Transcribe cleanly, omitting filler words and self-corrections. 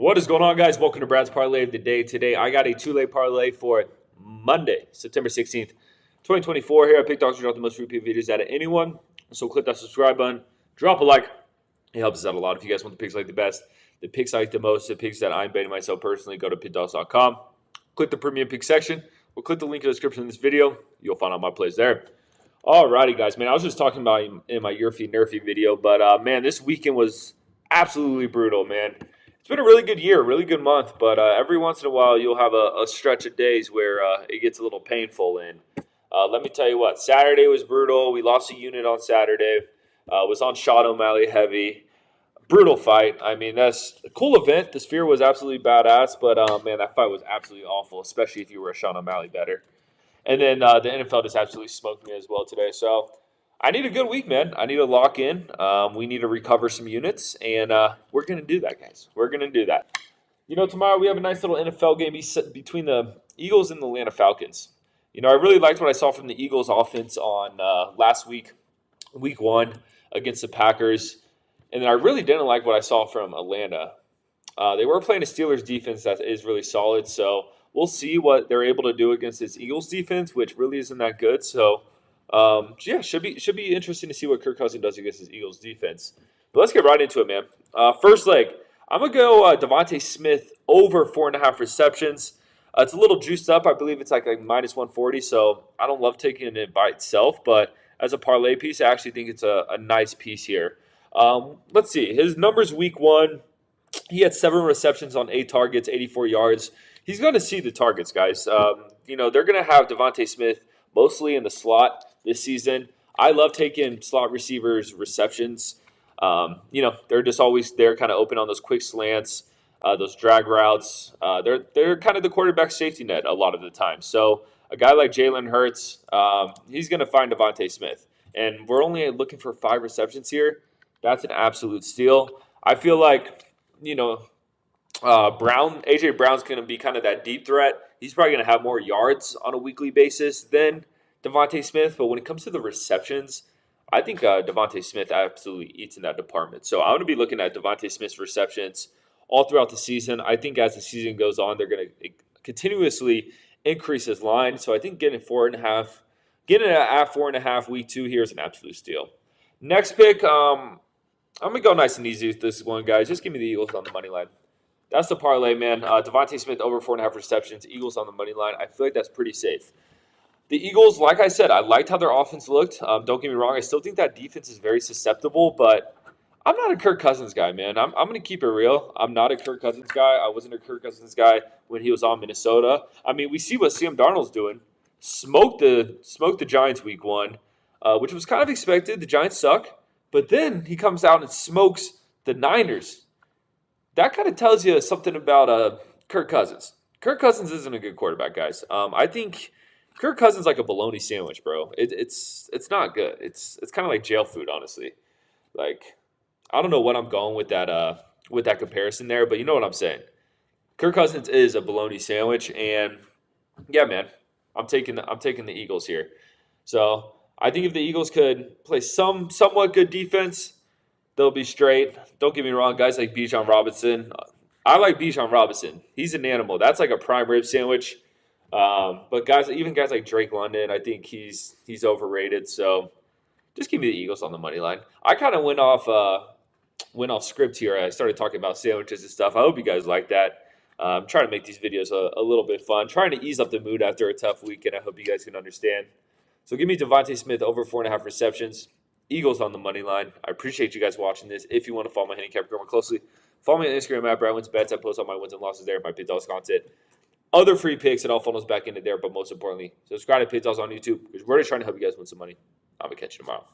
What is going on, guys? Welcome to Brad's Parlay of the Day. Today, I got a two-leg parlay for Monday, September 16th, 2024. Here at PickDawgz, we drop the most repeat videos out of anyone. So click that subscribe button, drop a like. It helps us out a lot. If you guys want the picks like the best, the picks I like the most, the picks that I'm betting myself personally, go to PickDawgz.com. Click the premium pick section. We'll click the link in the description of this video. You'll find all my plays there. Alrighty, guys. Man, I was just talking about in my Yerfy Nerfy video, but man, this weekend was absolutely brutal, man. It's been a really good year, really good month, but every once in a while you'll have a stretch of days where it gets a little painful. And let me tell you what, Saturday was brutal. We lost a unit on Saturday. Was on Sean O'Malley heavy. Brutal fight. I mean, that's a cool event. The Sphere was absolutely badass, but man, that fight was absolutely awful, especially if you were a Sean O'Malley bettor. And then the NFL just absolutely smoked me as well today. So I need a good week, man. I need to lock in. We need to recover some units, and we're going to do that, guys. We're going to do that. You know, tomorrow we have a nice little NFL game between the Eagles and the Atlanta Falcons. You know, I really liked what I saw from the Eagles offense on last week, week 1, against the Packers. And then I really didn't like what I saw from Atlanta. They were playing a Steelers defense that is really solid, so we'll see what they're able to do against this Eagles defense, which really isn't that good. So, yeah, should be interesting to see what Kirk Cousins does against his Eagles defense. But let's get right into it, man. First leg, I'm going to go Devontae Smith over 4.5 receptions. It's a little juiced up. I believe it's like minus 140, so I don't love taking it by itself. But as a parlay piece, I actually think it's a nice piece here. Let's see. His numbers week 1, he had 7 receptions on 8 targets, 84 yards. He's going to see the targets, guys. You know, they're going to have Devontae Smith mostly in the slot this season. I love taking slot receivers' receptions. You know, they're just always there kind of open on those quick slants, those drag routes. They're kind of the quarterback safety net a lot of the time. So a guy like Jalen Hurts, he's going to find Devontae Smith. And we're only looking for 5 receptions here. That's an absolute steal. I feel like, you know, A.J. Brown's going to be kind of that deep threat. He's probably going to have more yards on a weekly basis than Devontae Smith. But when it comes to the receptions, I think Devontae Smith absolutely eats in that department. So I'm going to be looking at Devontae Smith's receptions all throughout the season. I think as the season goes on, they're going to continuously increase his line. So I think getting it at 4.5 week 2 here is an absolute steal. Next pick, I'm going to go nice and easy with this one, guys. Just give me the Eagles on the money line. That's the parlay, man. Devontae Smith over 4.5 receptions. Eagles on the money line. I feel like that's pretty safe. The Eagles, like I said, I liked how their offense looked. Don't get me wrong. I still think that defense is very susceptible, but I'm not a Kirk Cousins guy, man. I'm going to keep it real. I'm not a Kirk Cousins guy. I wasn't a Kirk Cousins guy when he was on Minnesota. I mean, we see what Sam Darnold's doing. Smoked the Giants week 1, which was kind of expected. The Giants suck. But then he comes out and smokes the Niners. That kind of tells you something about Kirk Cousins. Kirk Cousins isn't a good quarterback, guys. I think Kirk Cousins is like a bologna sandwich, bro. It's not good. It's kind of like jail food, honestly. Like, I don't know what I'm going with that comparison there, but you know what I'm saying. Kirk Cousins is a bologna sandwich, and yeah, man, I'm taking the Eagles here. So I think if the Eagles could play somewhat good defense, they'll be straight. Don't get me wrong, guys like Bijan Robinson. I like Bijan Robinson. He's an animal. That's like a prime rib sandwich. But even guys like Drake London, I think he's overrated. So just give me the Eagles on the money line. I kind of went off script here. I started talking about sandwiches and stuff. I hope you guys like that. I'm trying to make these videos a little bit fun. Trying to ease up the mood after a tough week, and I hope you guys can understand. So give me Devontae Smith over 4.5 receptions. Eagles on the money line. I appreciate you guys watching this. If you want to follow my handicapper more closely, follow me on Instagram at BradWinsBets. I post all my wins and losses there, my PickDawgz content. Other free picks, and all funnels back into there. But most importantly, subscribe to PickDawgz on YouTube because we're just trying to help you guys win some money. I'm going to catch you tomorrow.